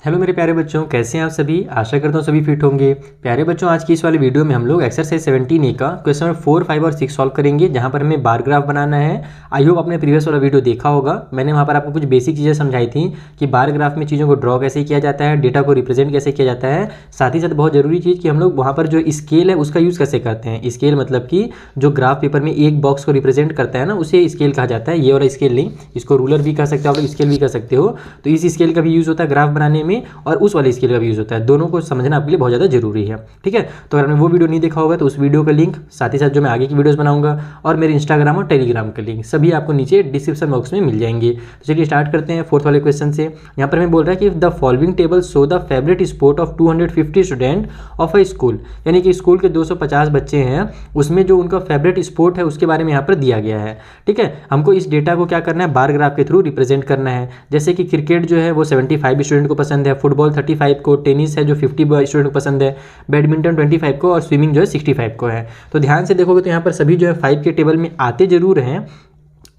Hello मेरे प्यारे बच्चों, कैसे हैं आप सभी। आशा करता हूँ सभी फिट होंगे। प्यारे बच्चों, आज की इस वाले वीडियो में हम लोग एक्सरसाइज 17A का क्वेश्चन नंबर 4, 5 और 6 सॉल्व करेंगे, जहाँ पर हमें बार ग्राफ बनाना है। आई होप आपने प्रीवियस वाला वीडियो देखा होगा। मैंने वहाँ पर आपको कुछ बेसिक चीज़ें समझाई थी कि बार ग्राफ में चीज़ों को ड्रॉ कैसे किया जाता है, डेटा को रिप्रेजेंट कैसे किया जाता है। साथ ही साथ बहुत जरूरी चीज़ कि हम लोग वहाँ पर जो स्केल है उसका यूज़ कैसे करते हैं। स्केल मतलब कि जो ग्राफ पेपर में एक बॉक्स को रिप्रेजेंट करता है ना, उसे स्केल कहा जाता है। ये वाला स्केल नहीं, इसको रूलर भी कह सकते हो, आप लोग स्केल भी कह सकते हो। तो इस स्केल का भी यूज़ होता है ग्राफ बनाने में, और उस वाले स्केल का भी यूज़ होता है। दोनों को समझना आपके लिए बहुत ज़्यादा जरूरी है, ठीक है। तो अगर आपने वो वीडियो नहीं देखा होगा तो उस वीडियो का लिंक, साथ ही साथ जो मैं आगे की वीडियोस बनाऊंगा, और मेरे इंस्टाग्राम और टेलीग्राम का लिंक सभी आपको नीचे डिस्क्रिप्शन बॉक्स में मिल जाएंगे। तो चलिए स्टार्ट करते हैं फोर्थ वाले क्वेश्चन से। यहाँ पर हमें बोल रहा है कि the following table show the favourite sport of 250 student of a school, यानी कि स्कूल के 250 बच्चे हैं, उसमें जो उनका फेवरेट स्पोर्ट है उसके बारे में यहाँ पर दिया गया है, ठीक है। हमको इस डेटा को क्या करना है, बार ग्राफ के थ्रू रिप्रेजेंट करना है। जैसे कि क्रिकेट जो है वो 75 स्टूडेंट को पसंद है, फुटबॉल 35 को, टेनिस है जो 50 स्टूडेंट को पसंद है, बैडमिंटन 25 को, और स्विमिंग जो है 65 को है। तो ध्यान से देखोगे तो यहाँ पर सभी जो है 5 के टेबल में आते जरूर हैं,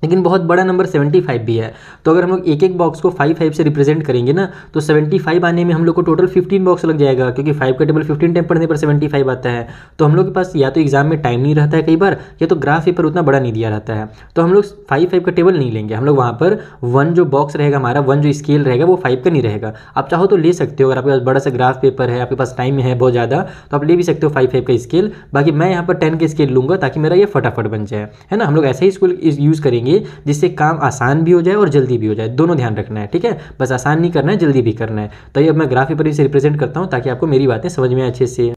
लेकिन बहुत बड़ा नंबर 75 भी है। तो अगर हम लोग एक एक बॉक्स को 5 से रिप्रेजेंट करेंगे ना, तो 75 आने में हम लोग को टोटल 15 बॉक्स लग जाएगा, क्योंकि 5 का टेबल 15 टाइम पढ़ने पर 75 आता है। तो हम लोग के पास या तो एग्जाम में टाइम नहीं रहता है कई बार, या तो ग्राफ पेपर उतना बड़ा नहीं दिया रहता है। तो हम लोग 5 का टेबल नहीं लेंगे, हम लोग वहाँ पर 1 जो बॉक्स रहेगा हमारा, 1 जो स्केल रहेगा वो 5 का नहीं रहेगा। आप चाहो तो ले सकते हो, अगर आपके पास बड़ा सा ग्राफ पेपर है, आपके पास टाइम है बहुत ज़्यादा, तो आप ले भी सकते हो 5 का स्केल। बाकी मैं यहाँ पर 10 का स्केल लूँगा ताकि मेरा ये फटाफट बन जाए, है ना। हम लोग ऐसे ही स्केल यूज़ करेंगे जिससे काम आसान भी हो जाए और जल्दी भी हो जाए, दोनों ध्यान रखना है, ठीक है। बस आसान नहीं करना है, जल्दी भी करना है। तो ये अब मैं ग्राफ पेपर से रिप्रेजेंट करता हूँ ताकि आपको मेरी बातें समझ में आए अच्छे से।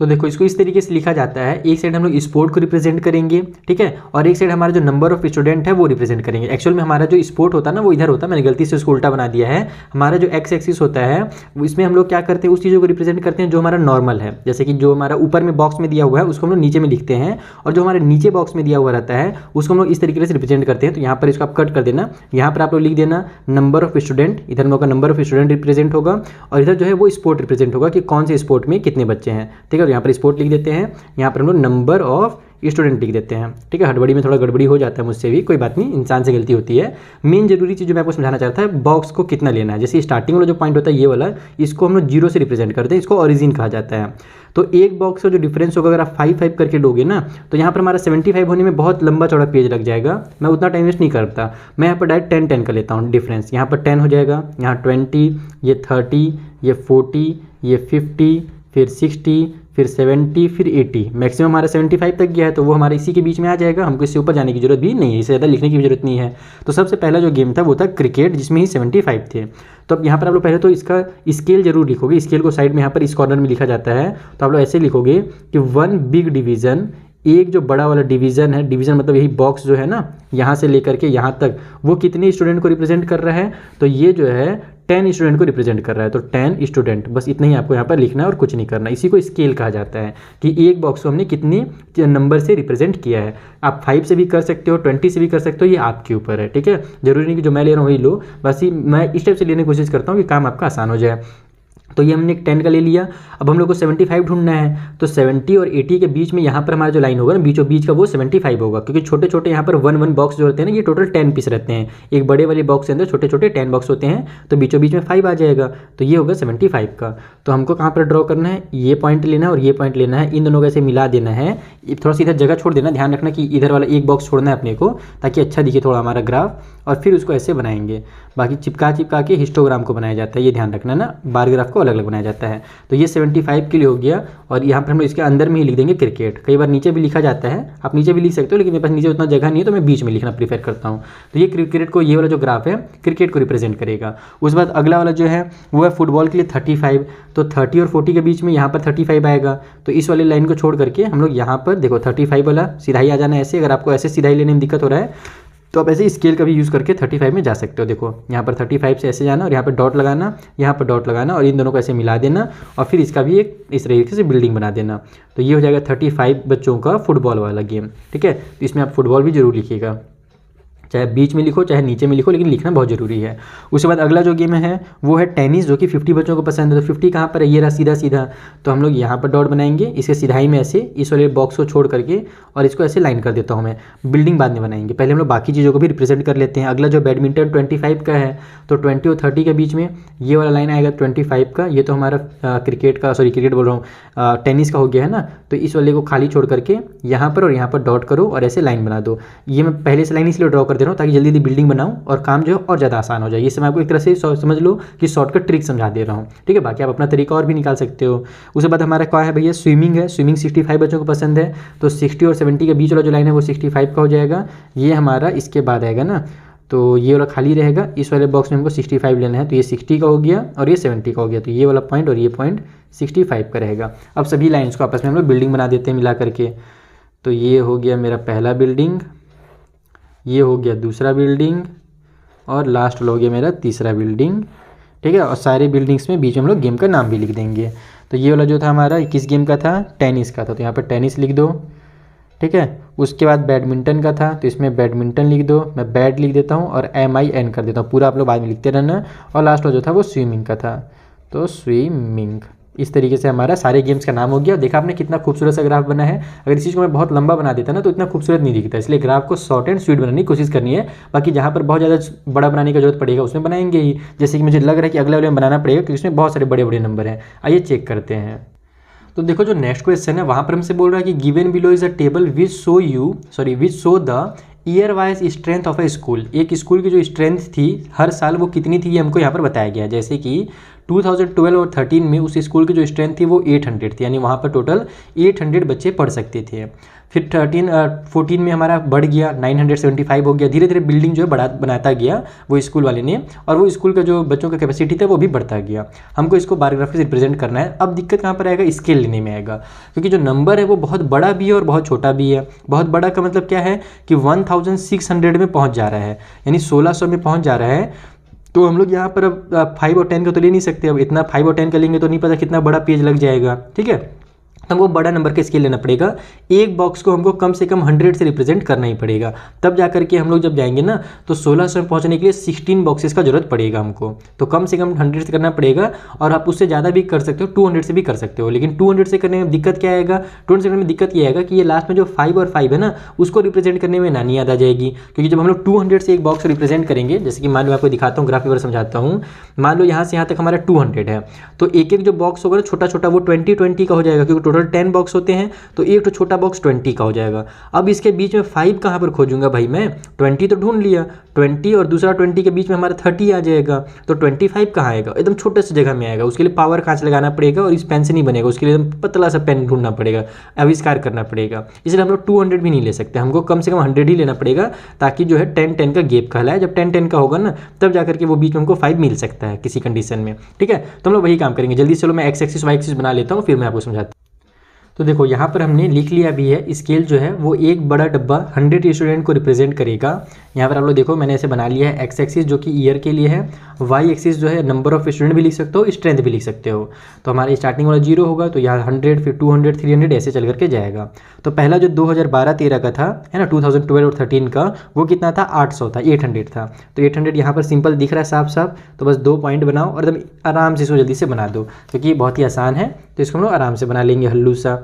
तो देखो, इसको इस तरीके से लिखा जाता है। एक साइड हम लोग स्पोर्ट को रिप्रेजेंट करेंगे, ठीक है, और एक साइड हमारा जो नंबर ऑफ स्टूडेंट है वो रिप्रेजेंट करेंगे। एक्चुअल में हमारा जो स्पोर्ट होता है ना वो इधर होता है, मैंने गलती से उसको उल्टा बना दिया है। हमारा जो एक्स एक्सिस होता है इसमें हम लोग क्या करते हैं, उस चीज़ों को रिप्रेजेंट करते हैं जो हमारा नॉर्मल है। जैसे कि जो हमारा ऊपर में बॉक्स में दिया हुआ है उसको हम लोग नीचे में लिखते हैं, और जो हमारे नीचे बॉक्स में दिया हुआ रहता है उसको हम लोग इस तरीके से रिप्रेजेंट करते हैं। तो यहाँ पर इसको आप कट कर देना, यहाँ पर आप लोग लिख देना नंबर ऑफ स्टूडेंट, इधर हम लोग का नंबर ऑफ स्टूडेंट रिप्रेजेंट होगा, और इधर जो है वो स्पोर्ट रिप्रेजेंट होगा कि कौन से स्पोर्ट में कितने बच्चे हैं, ठीक है। तो यहाँ पर स्पोर्ट लिख देते हैं, यहाँ पर हम लोग नंबर ऑफ स्टूडेंट लिख देते हैं, ठीक है। हड़बड़ी में थोड़ा गड़बड़ी हो जाता है मुझसे भी, कोई बात नहीं, इंसान से गलती होती है। मेन जरूरी चीज़ जो मैं आपको समझाना चाहता है, बॉक्स को कितना लेना है। जैसे स्टार्टिंग वाला जो पॉइंट होता है ये वाला, इसको हम लोग 0 से रिप्रेजेंट करते हैं, इसको ओरिजिन कहा जाता है। तो एक बॉक्स का जो डिफरेंस होगा, अगर आप 5 करके लोगे ना, तो यहाँ पर हमारा 75 होने में बहुत लंबा चौड़ा पेज लग जाएगा। मैं उतना टाइम वेस्ट नहीं करता, मैं यहाँ पर डायरेक्ट 10 का लेता हूँ डिफरेंस। यहाँ पर 10 हो जाएगा, यहाँ 20, ये 30, ये 40, ये 50, फिर 60, फिर 70, फिर 80, मैक्सिमम हमारा 75 तक गया है, तो वो हमारे इसी के बीच में आ जाएगा। हमको इससे ऊपर जाने की जरूरत भी नहीं है, इससे ज़्यादा लिखने की भी जरूरत नहीं है। तो सबसे पहला जो गेम था वो था क्रिकेट, जिसमें ही 75 थे। तो अब यहाँ पर आप लोग पहले तो इसका स्केल जरूर लिखोगे। स्केल को साइड में यहाँ पर इस कॉर्नर में लिखा जाता है, तो आप लोग ऐसे लिखोगे कि 1 बिग डिवीज़न, एक जो बड़ा वाला डिवीज़न है, डिवीज़न मतलब यही बॉक्स जो है ना, यहाँ से लेकर के यहाँ तक, वो कितने स्टूडेंट को रिप्रेजेंट कर रहा है, तो ये जो है 10 स्टूडेंट को रिप्रेजेंट कर रहा है। तो 10 स्टूडेंट, बस इतना ही आपको यहाँ पर लिखना है और कुछ नहीं करना। इसी को स्केल कहा जाता है कि एक बॉक्स को हमने कितने नंबर से रिप्रेजेंट किया है। आप 5 से भी कर सकते हो, 20 से भी कर सकते हो, ये आपके ऊपर है, ठीक है। जरूरी नहीं कि जो मैं ले रहा हूँ वही लो, बस मैं इस टाइप से लेने की कोशिश करता हूँ कि काम आपका आसान हो जाए। तो ये हमने 10 का ले लिया। अब हम लोग को 75 ढूंढना है, तो 70 और 80 के बीच में यहाँ पर हमारा जो लाइन होगा ना बीचों बीच का, वो 75 होगा, क्योंकि छोटे छोटे यहाँ पर 1 बॉक्स जो होते हैं ना, ये टोटल 10 पीस रहते हैं। एक बड़े वाले बॉक्स के अंदर छोटे छोटे 10 बॉक्स होते हैं, तो बीचों बीच में 5 आ जाएगा, तो ये होगा 75 का। तो हमको कहाँ पर ड्रॉ करना है, ये पॉइंट लेना है और ये पॉइंट लेना है, इन दोनों को ऐसे मिला देना है। थोड़ा सा इधर जगह छोड़ देना, ध्यान रखना कि इधर वाला एक बॉक्स छोड़ना है अपने को, ताकि अच्छा दिखे थोड़ा हमारा ग्राफ, और फिर उसको ऐसे बनाएंगे। बाकी चिपका के हिस्टोग्राम को बनाया जाता है, ये ध्यान रखना ना, बार ग्राफ को अलग अलग बनाया जाता है। तो ये 75 के लिए हो गया, और यहाँ पर हम इसके अंदर में ही लिख देंगे क्रिकेट। कई बार नीचे भी लिखा जाता है, आप नीचे भी लिख सकते हो, लेकिन मेरे पास नीचे उतना जगह नहीं है तो मैं बीच में लिखना प्रीफर करता हूँ। तो ये क्रिकेट को, ये वाला जो ग्राफ है क्रिकेट को रिप्रेजेंट करेगा। उसके बाद अगला वाला जो है वो है फुटबॉल के लिए 35, तो 30 और 40 के बीच में यहाँ पर 35 आएगा। तो इस वाली लाइन को छोड़ करके हम लोग यहाँ पर देखो 35 वाला सीधाई आ जाना है ऐसे। अगर आपको ऐसे सीधाई लेने में दिक्कत हो रहा है तो आप ऐसे स्केल का भी यूज़ करके 35 में जा सकते हो। देखो यहाँ पर 35 से ऐसे जाना, और यहाँ पर डॉट लगाना, यहाँ पर डॉट लगाना, और इन दोनों को ऐसे मिला देना, और फिर इसका भी एक इस तरीके से बिल्डिंग बना देना। तो ये हो जाएगा 35 बच्चों का फुटबॉल वाला गेम, ठीक है। तो इसमें आप फुटबॉल भी जरूर लिखिएगा। चाहे बीच में लिखो चाहे नीचे में लिखो, लेकिन लिखना बहुत ज़रूरी है। उसके बाद अगला जो गेम है वो है टेनिस, जो कि 50 बच्चों को पसंद है। तो 50 कहाँ पर है, ये रहा सीधा सीधा। तो हम लोग यहाँ पर डॉट बनाएंगे, इसके सिधाई में ऐसे इस वाले बॉक्स को छोड़ करके और इसको ऐसे लाइन कर देता हूँ मैं। बिल्डिंग बाद में बनाएंगे, पहले हम लोग बाकी चीज़ों को भी रिप्रेजेंट कर लेते हैं। अगला जो बैडमिंटन 25 का है, तो 20 और 30 के बीच में ये वाला लाइन आएगा 25 का। ये तो हमारा क्रिकेट बोल रहा हूँ, टेनिस का हो गया है ना। तो इस वाले को खाली छोड़ करके यहाँ पर और यहाँ पर डॉट करो और ऐसे लाइन बना दो। ये मैं पहले से लाइन इसलिए ड्रॉ कर दे रहा हूँ ताकि जल्दी जल्दी बिल्डिंग बनाऊँ और काम जो है और ज़्यादा आसान हो जाए। इससे मैं आपको एक तरह से समझ लो कि शॉर्टकट ट्रिक समझा दे रहा हूँ, ठीक है। बाकी आप अपना तरीका और भी निकाल सकते हो। उसके बाद हमारा क्या है भैया, स्विमिंग है। स्विमिंग 65 बच्चों को पसंद है, तो 60 और 70 के बीच वाला जो लाइन है वो 65 का हो जाएगा। ये हमारा इसके बाद आएगा ना, तो ये वाला खाली रहेगा। इस वाले बॉक्स में हमको 65 लेना है, तो ये 60 का हो गया और ये 70 का हो गया। तो ये वाला पॉइंट और ये पॉइंट 65 का रहेगा। अब सभी लाइन्स को आपस में हम लोग बिल्डिंग बना देते हैं मिला करके। तो ये हो गया मेरा पहला बिल्डिंग, ये हो गया दूसरा बिल्डिंग और लास्ट हो गया मेरा तीसरा बिल्डिंग, ठीक है। और सारे बिल्डिंग्स में बीच में हम लोग गेम का नाम भी लिख देंगे। तो ये वाला जो था हमारा किस गेम का था, टेनिस का था, तो यहाँ पर टेनिस लिख दो, ठीक है। उसके बाद बैडमिंटन का था, तो इसमें बैडमिंटन लिख दो। मैं बैड लिख देता हूँ और MIN कर देता हूँ, पूरा आप लोग बाद में लिखते रहना। और लास्ट जो था वो स्विमिंग का था, तो स्विमिंग। इस तरीके से हमारा सारे गेम्स का नाम हो गया। देखा आपने कितना खूबसूरत सा ग्राफ बना है। अगर इस चीज़ को मैं बहुत लंबा बना देता ना तो इतना खूबसूरत नहीं दिखता, इसलिए ग्राफ को शॉर्ट एंड स्वीट बनाने की कोशिश करनी है। बाकी जहाँ पर बहुत ज़्यादा बड़ा बनाने की जरूरत पड़ेगा उसमें बनाएंगे ही, जैसे कि मुझे लग रहा है कि अगले वाले में बनाना पड़ेगा क्योंकि इसमें बहुत सारे बड़े बड़े नंबर हैं। आइए चेक करते हैं। तो देखो जो नेक्स्ट क्वेश्चन है वहाँ पर हमसे बोल रहा है कि given below is a table which show the year wise strength of a school. एक स्कूल की जो स्ट्रेंथ थी हर साल वो कितनी थी ये हमको यहाँ पर बताया गया है। जैसे कि 2012 और 13 में उस स्कूल की जो स्ट्रेंथ थी वो 800 थी, यानी वहाँ पर टोटल 800 बच्चे पढ़ सकते थे। फिर 14 में हमारा बढ़ गया 975 हो गया। धीरे धीरे बिल्डिंग जो है बनाता गया वो स्कूल वाले ने, और वो स्कूल का जो बच्चों का कैपेसिटी था वो भी बढ़ता गया। हमको इसको बार ग्राफ से रिप्रेजेंट करना है। अब दिक्कत कहाँ पर आएगा, स्केल लेने में आएगा, क्योंकि जो नंबर है वो बहुत बड़ा भी है और बहुत छोटा भी है। बहुत बड़ा का मतलब क्या है कि 1600 में पहुँच जा रहा है, यानी 1600 में पहुँच जा रहा है। तो हम लोग यहाँ पर अब 5 और 10 का तो ले नहीं सकते। अब इतना 5 और 10 का लेंगे तो नहीं पता कितना बड़ा पेज लग जाएगा, ठीक है। हमको बड़ा नंबर का स्केल लेना पड़ेगा। एक बॉक्स को हमको कम से कम 100 से रिप्रेजेंट करना ही पड़ेगा, तब जा करके हम लोग जब जाएंगे ना तो 1600 में पहुंचने के लिए 16 बॉक्सेस का जरूरत पड़ेगा हमको। तो कम से कम 100 से करना पड़ेगा, और आप उससे ज़्यादा भी कर सकते हो, 200 से भी कर सकते हो। लेकिन 200 से करने में दिक्कत क्या आएगा, 200 से करने में दिक्कत ये आएगा कि ये लास्ट में जो 5 और 5 है ना उसको रिप्रेजेंट करने में नानी याद आ जाएगी। क्योंकि जब हम लोग 200 से एक बॉक्स को रिप्रेजेंट करेंगे, जैसे कि मान लो आपको दिखाता हूँ ग्राफ पेपर समझाता हूँ। मान लो यहाँ से यहाँ तक हमारा 200 है, तो एक एक जो बॉक्स होगा ना छोटा छोटा वो 20 का हो जाएगा, क्योंकि टोटल 10 बॉक्स होते हैं। तो एक तो छोटा बॉक्स 20 का हो जाएगा। अब इसके बीच में 5 कहाँ पर खोजूंगा भाई मैं, 20 तो ढूंढ लिया, 20 और दूसरा 20 के बीच में हमारा 30 आ जाएगा। तो 25 कहाँ आएगा, एकदम छोटे से जगह में आएगा। उसके लिए पावर कांच लगाना पड़ेगा और इस पेन से नहीं बनेगा, उसके लिए एकदम पतला सा पेन ढूंढना पड़ेगा, आविष्कार करना पड़ेगा। इसलिए हम लोग 200 भी नहीं ले सकते, हमको कम से कम 100 ही लेना पड़ेगा, ताकि जो है 10-10 का गैप कहलाए। जब 10-10 का होगा ना तब जाकर के वो बीच में हमको 5 मिल सकता है किसी कंडीशन में, ठीक है। तो हम लोग वही काम करेंगे। जल्दी चलो मैं एक्स एक्सिस वाई एक्सिस बना लेता हूँ, फिर मैं आपको समझाता हूँ। तो देखो यहाँ पर हमने लिख लिया भी है, स्केल जो है वो एक बड़ा डब्बा 100 स्टूडेंट को रिप्रेजेंट करेगा। यहाँ पर आप लोग देखो मैंने ऐसे बना लिया है। एक्स एक्सिस जो कि ईयर के लिए है, वाई एक्सिस जो है नंबर ऑफ स्टूडेंट भी लिख सकते हो, स्ट्रेंथ भी लिख सकते हो। तो हमारा स्टार्टिंग वाला 0 होगा, तो यहाँ 100, फिर 200, 300 ऐसे चल करके जाएगा। तो पहला जो 2012-13 का था है ना, 2012 और 13 का, वो कितना था, 800 था, 800 था। तो 800 यहाँ पर सिंपल दिख रहा है साफ साफ। तो बस 2 पॉइंट बनाओ और एकदम आराम से इसको जल्दी से बना दो, क्योंकि ये बहुत ही आसान है। तो इसको हम लोग आराम से बना लेंगे हल्लू सा।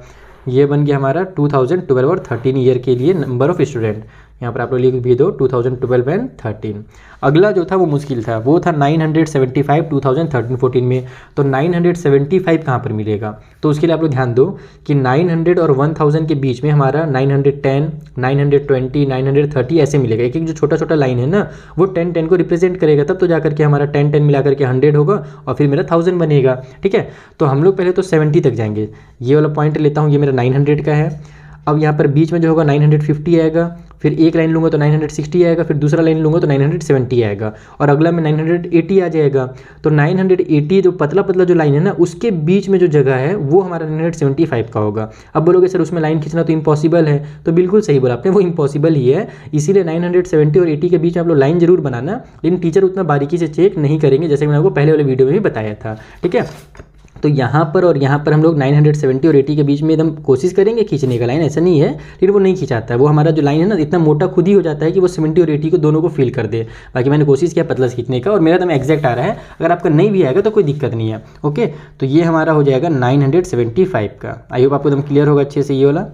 ये बन गया हमारा 2012 और 13 ईयर के लिए नंबर ऑफ स्टूडेंट। यहाँ पर आप लोग लिख भी दो 2012 एंड 13। अगला जो था वो मुश्किल था, वो था 975 2013-14 में। तो 975 कहाँ पर मिलेगा, तो उसके लिए आप लोग ध्यान दो कि 900 और 1000 के बीच में हमारा 910, 920, 930 ऐसे मिलेगा। एक एक जो छोटा छोटा लाइन है ना वो 10-10 को रिप्रेजेंट करेगा, तब तो जाकर के हमारा 10-10 मिला करके 100 होगा और फिर मेरा 1000 बनेगा, ठीक है। तो हम लोग पहले तो 70 तक जाएंगे। ये वाला पॉइंट लेता हूँ, ये मेरा 900 का है। अब यहाँ पर बीच में जो होगा 950 आएगा, फिर एक लाइन लूँगा तो 960 आएगा, फिर दूसरा लाइन लूँगा तो 970 आएगा, और अगला में 980 आ जाएगा। तो 980 जो पतला पतला जो लाइन है ना उसके बीच में जो जगह है वो हमारा 975 का होगा। अब बोलोगे सर उसमें लाइन खींचना तो इम्पॉसिबल है, तो बिल्कुल सही बोला आपने, वो इम्पॉसिबल ही है। इसीलिए 970 और 80 के बीच में आप लोग लाइन जरूर बनाना, लेकिन टीचर उतना बारीकी से चेक नहीं करेंगे, जैसे मैंने आपको पहले वाले वीडियो में भी बताया था, ठीक है। तो यहाँ पर और यहाँ पर हम लोग 970 और 80 के बीच में एकदम कोशिश करेंगे खींचने का लाइन, ऐसा नहीं है, लेकिन वो नहीं खींचाता है। वो हमारा जो लाइन है ना इतना मोटा खुद ही हो जाता है कि वो 70 और 80 को दोनों को फील कर दे। बाकी मैंने कोशिश किया पतला खींचने का और मेरा एकदम एग्जैक्ट आ रहा है। अगर आपका नहीं भी आएगा तो कोई दिक्कत नहीं है। ओके, तो ये हमारा हो जाएगा 975 का। आई होप आपको एकदम क्लियर होगा अच्छे से। ये वाला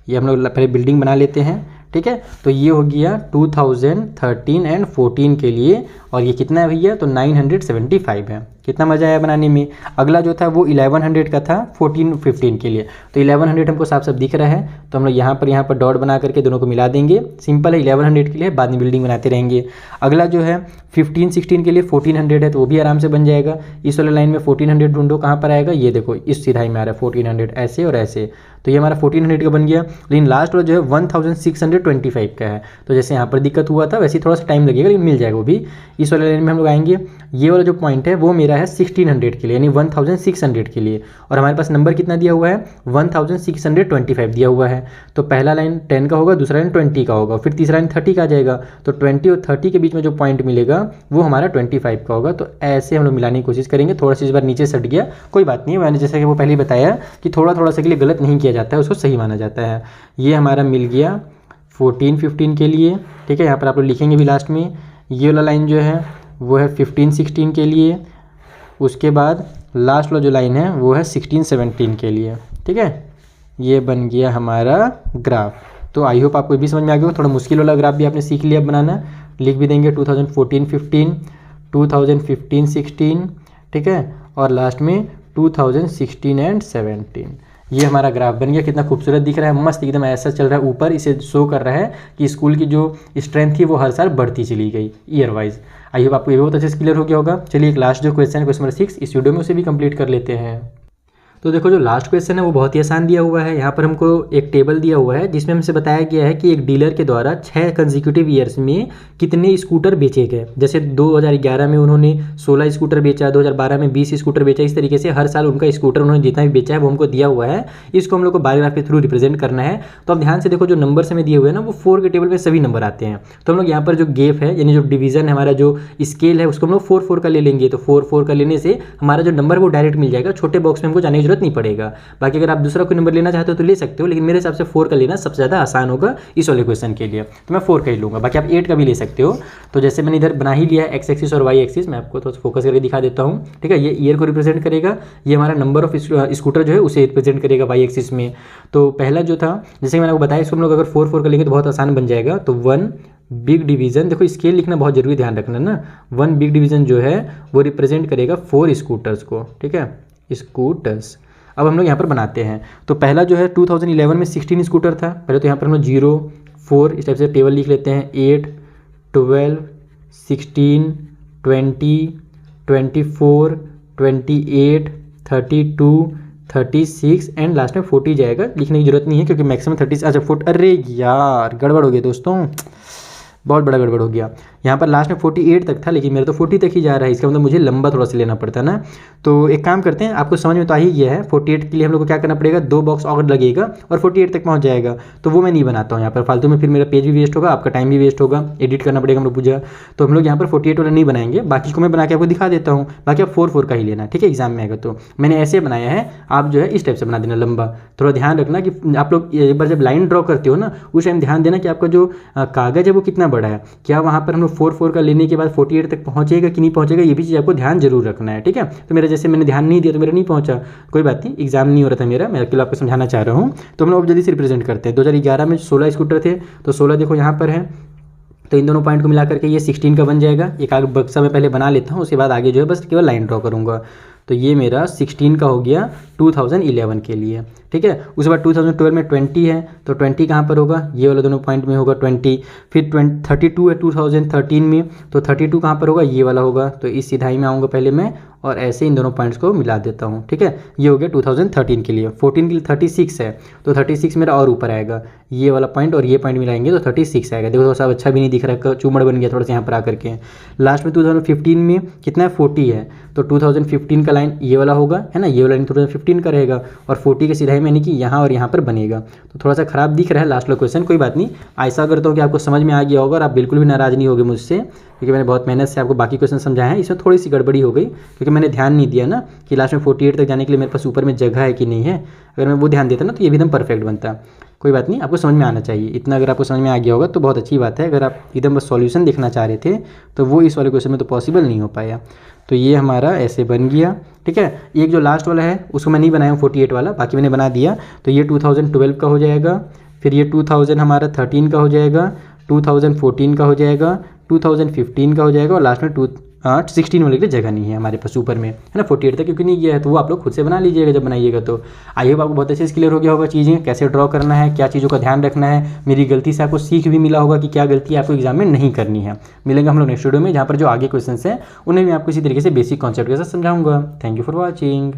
ये हम लोग पहले बिल्डिंग बना लेते हैं, ठीक है। तो ये हो गया 2013 एंड 14 के लिए, और ये कितना है भैया, तो 975 है। कितना मज़ा आया बनाने में। अगला जो था वो 1100 का था 14-15 के लिए। तो 1100 हमको साफ साफ दिख रहा है, तो हम लोग यहाँ पर डॉट बना करके दोनों को मिला देंगे। सिंपल है, 1100 के लिए, बाद में बिल्डिंग बनाते रहेंगे। अगला जो है 15-16 के लिए 1400 है, तो वो भी आराम से बन जाएगा। इस वाले लाइन में 1400 ढूंढो, कहाँ पर आएगा, ये देखो इस सिधाई में आ रहा है 1400, ऐसे और ऐसे। तो ये हमारा 1400 का बन गया। लेकिन लास्ट वाला जो है 1625 का है। तो जैसे यहाँ पर दिक्कत हुआ था वैसे थोड़ा सा टाइम लगेगा, लेकिन मिल जाएगा वो भी। इस वाले लाइन में हम लोग आएंगे। ये वाला जो पॉइंट है वो मेरा है 1600 के लिए, यानी 1600 के लिए। और हमारे पास नंबर कितना दिया हुआ है, 1625 दिया हुआ है। तो पहला लाइन 10 का होगा, दूसरा लाइन 20 का होगा, फिर तीसरा लाइन 30 का आ जाएगा। तो 20 और 30 के बीच में जो पॉइंट मिलेगा वो हमारा 25 का होगा। तो ऐसे हम लोग मिलाने की कोशिश करेंगे। थोड़ा सा इस बार नीचे सट गया, कोई बात नहीं है। मैंने जैसा कि वो पहले ही बताया कि थोड़ा थोड़ा सा के लिए गलत नहीं किया जाता है, उसको सही माना जाता है। ये हमारा मिल गया 14-15 के लिए, ठीक है। यहाँ पर आप लोग लिखेंगे भी लास्ट में। ये वाला लाइन जो है वो है 15-16 के लिए। उसके बाद लास्ट वाला जो लाइन है वो है 16-17 के लिए, ठीक है। ये बन गया हमारा ग्राफ। तो आई होप आपको भी समझ में आ गया। थोड़ा मुश्किल वाला ग्राफ भी आपने सीख लिया बनाना। लिख भी देंगे 2014-15, 2015-16, ठीक है, और लास्ट में 2016 एंड 17। ये हमारा ग्राफ बन गया। कितना खूबसूरत दिख रहा है, मस्त एकदम ऐसा चल रहा है ऊपर। इसे शो कर रहा है कि स्कूल की जो स्ट्रेंथ थी वो हर साल बढ़ती चली गई ईयर वाइज। आई होप आपको ये बहुत अच्छे से क्लियर हो गया होगा। चलिए एक लास्ट जो क्वेश्चन है, क्वेश्चन नंबर 6 इस वीडियो में, उसे भी कंप्लीट कर लेते हैं। तो देखो जो लास्ट क्वेश्चन है वो बहुत ही आसान दिया हुआ है। यहाँ पर हमको एक टेबल दिया हुआ है जिसमें हमसे बताया गया है कि एक डीलर के द्वारा 6 कंसेक्यूटिव ईयर्स में कितने स्कूटर बेचे गए। जैसे 2011 में उन्होंने 16 स्कूटर बेचा, 2012 में 20 स्कूटर बेचा। इस तरीके से हर साल उनका स्कूटर उन्होंने जितना भी बेचा है वो हमको दिया हुआ है। इसको हम लोग को बार ग्राफ के थ्रू रिप्रेजेंट करना है। तो अब ध्यान से देखो, जो नंबर हमें दिए हुए हैं ना वो 4 के टेबल में सभी नंबर आते हैं। तो हम लोग यहाँ पर जो गेप है, यानी जो डिवीजन है, हमारा जो स्केल है, उसको हम लोग 4-4 का ले लेंगे। तो 4-4 का लेने से हमारा जो नंबर वो डायरेक्ट मिल जाएगा, छोटे बॉक्स में हमको जाने की जरूरत नहीं पड़ेगा। बाकी अगर आप दूसरा कोई नंबर लेना चाहते हो तो ले सकते हो, लेकिन मेरे हिसाब से 4 का लेना सबसे ज़्यादा आसान होगा इस वाले क्वेश्चन के लिए। तो मैं 4 का ही लूँगा। बाकी आप 8 का भी ले सकते हो। तो जैसे मैंने इधर बना ही लिया है एक्स एक्सिस और वाई एक्सिस, मैं आपको थोड़ा फोकस करके दिखा देता हूँ, ठीक है। ये ईयर को रिप्रेजेंट करेगा, ये हमारा नंबर ऑफ स्कूटर जो है उसे रिप्रेजेंट करेगा वाई एक्सिस में। तो पहला जो था, जैसे मैंने आपको बताया, इसको हम लोग अगर 4-4 का लेंगे तो बहुत आसान बन जाएगा। तो 1 बिग डिवीज़न, देखो स्केल लिखना बहुत जरूरी, ध्यान रखना ना। 1 बिग डिवीज़न जो है वो रिप्रेजेंट करेगा 4 स्कूटर्स को, ठीक है, स्कूटर्स। अब हम लोग यहाँ पर बनाते हैं। तो पहला जो है 2011 में 16 स्कूटर था। पहले तो यहाँ पर हम लोग 0, 4 इस टाइप से टेबल लिख लेते हैं। 8, 12, 16, 20, 24, 28, 32, 36 एंड लास्ट में 40 जाएगा। लिखने की जरूरत नहीं है क्योंकि मैक्सिमम 30। अच्छा 40, अरे यार गड़बड़ हो गया दोस्तों, बहुत बड़ा गड़बड़ हो गया। यहाँ पर लास्ट में 48 तक था, लेकिन मेरा तो 40 तक ही जा रहा है। इसका मतलब मुझे लंबा थोड़ा सा लेना पड़ता है ना। तो एक काम करते हैं, आपको समझ में तो आ ही गया है। 48 के लिए हम लोग को क्या करना पड़ेगा, 2 बॉक्स और लगेगा और 48 तक पहुँच जाएगा। तो वो मैं नहीं बनाता हूँ यहाँ पर फालतू में, फिर मेरा पेज भी वेस्ट होगा, आपका टाइम भी वेस्ट होगा, एडिट करना पड़ेगा हम लोग पूजा। तो हम लोग यहाँ पर 48 वाला नहीं बनाएंगे, बाकी को मैं बना के आपको दिखा देता हूँ। बाकी आप 4-4 का ही लेना, ठीक है, एग्जाम में आएगा। तो मैंने ऐसे बनाया है, आप जो है इस टाइप से बना देना लंबा। थोड़ा ध्यान रखना कि आप लोग एक बार जब लाइन ड्रॉ करते हो ना, उस टाइम ध्यान देना कि आपका जो कागज़ है वो कितना बड़ा है। क्या वहाँ पर हम लोग 4-4 का लेने के बाद 48 तक पहुँचेगा कि नहीं पहुँचेगा, ये भी चीज़ आपको ध्यान जरूर रखना है, ठीक है। तो मेरा जैसे मैंने ध्यान नहीं दिया तो मेरा नहीं पहुँचा, कोई बात नहीं, एग्जाम नहीं हो रहा था मेरा, मैं अकेले आपको समझाना चाह रहा हूँ। तो हम लोग जल्दी से रिप्रेजेंट करते हैं। 2011 में 16 स्कूटर थे, तो 16 देखो यहाँ पर है। तो इन दोनों पॉइंट को मिला करके ये 16 का बन जाएगा। एक आगे बक्सा मैं पहले बना लेता हूँ, उसके बाद आगे जो है बस केवल लाइन ड्रॉ करूँगा। तो ये मेरा 16 का हो गया 2011 के लिए, ठीक है। उसके बाद 2012 में 20 है, तो 20 कहाँ पर होगा, ये वाला दोनों पॉइंट में होगा 20। फिर 32 है 2013 में, तो 32 कहाँ पर होगा, ये वाला होगा। तो इस सिधाई में आऊँगा पहले मैं, और ऐसे इन दोनों पॉइंट्स को मिला देता हूँ, ठीक है। ये हो गया 2013 के लिए। 14 के लिए 36 है, तो 36 मेरा और ऊपर आएगा। ये वाला पॉइंट और ये पॉइंट मिलाएंगे तो 36 आएगा। देखो थोड़ा सा अच्छा भी नहीं दिख रहा है, चूमड़ बन गया थोड़ा सा यहाँ पर आकर के। लास्ट में 2015 में कितना है, 40 है, तो 2015 का लाइन ये वाला होगा, है ना, ये वाला लाइन 2015 का रहेगा, और 40 के सिधाई में यानी कि यहाँ और यहाँ पर बनेगा। तो थोड़ा सा खराब दिख रहा है लास्ट वाला क्वेश्चन, कोई बात नहीं। ऐसा करता हूँ कि आपको समझ में आ गया होगा और आप बिल्कुल भी नाराज़ नहीं होगे मुझसे। क्योंकि मैंने बहुत मेहनत से आपको बाकी क्वेश्चन समझाया है। इसमें थोड़ी सी गड़बड़ी हो गई क्योंकि मैंने ध्यान नहीं दिया ना कि लास्ट में 48 तक जाने के लिए मेरे पास ऊपर में जगह है कि नहीं है। अगर मैं वो ध्यान देता ना तो ये भी एकदम परफेक्ट बनता। कोई बात नहीं, आपको समझ में आना चाहिए। इतना अगर आपको समझ में आ गया होगा तो बहुत अच्छी बात है। अगर आप एकदम बस सॉल्यूशन देखना चाह रहे थे तो वो इस वाले क्वेश्चन में तो पॉसिबल नहीं हो पाया। तो ये हमारा ऐसे बन गया, ठीक है। एक जो लास्ट वाला है उसको मैं नहीं बनाया हूँ 48 वाला, बाकी मैंने बना दिया। तो ये 2012 का हो जाएगा, फिर ये 2000 हमारा 13 का हो जाएगा, 2014 का हो जाएगा, 2015 का हो जाएगा, और लास्ट में 16 वाले के लिए जगह नहीं है हमारे पास ऊपर में, है ना। 48 तक क्योंकि नहीं गया है तो वो आप लोग खुद से बना लीजिएगा जब बनाइएगा। तो आई होप आपको बहुत अच्छे से क्लियर हो गया होगा चीज़ें कैसे ड्रॉ करना है, क्या चीज़ों का ध्यान रखना है। मेरी गलती से आपको सीख भी मिला होगा कि क्या गलती आपको एग्जाम में नहीं करनी है। मिलेंगे हम लोग नेक्स्ट वीडियो में, जहाँ पर जो आगे क्वेश्चन हैं उन्हें मैं आपको इसी तरीके से बेसिक कॉन्सेप्ट के साथ समझाऊंगा। Thank you for watching.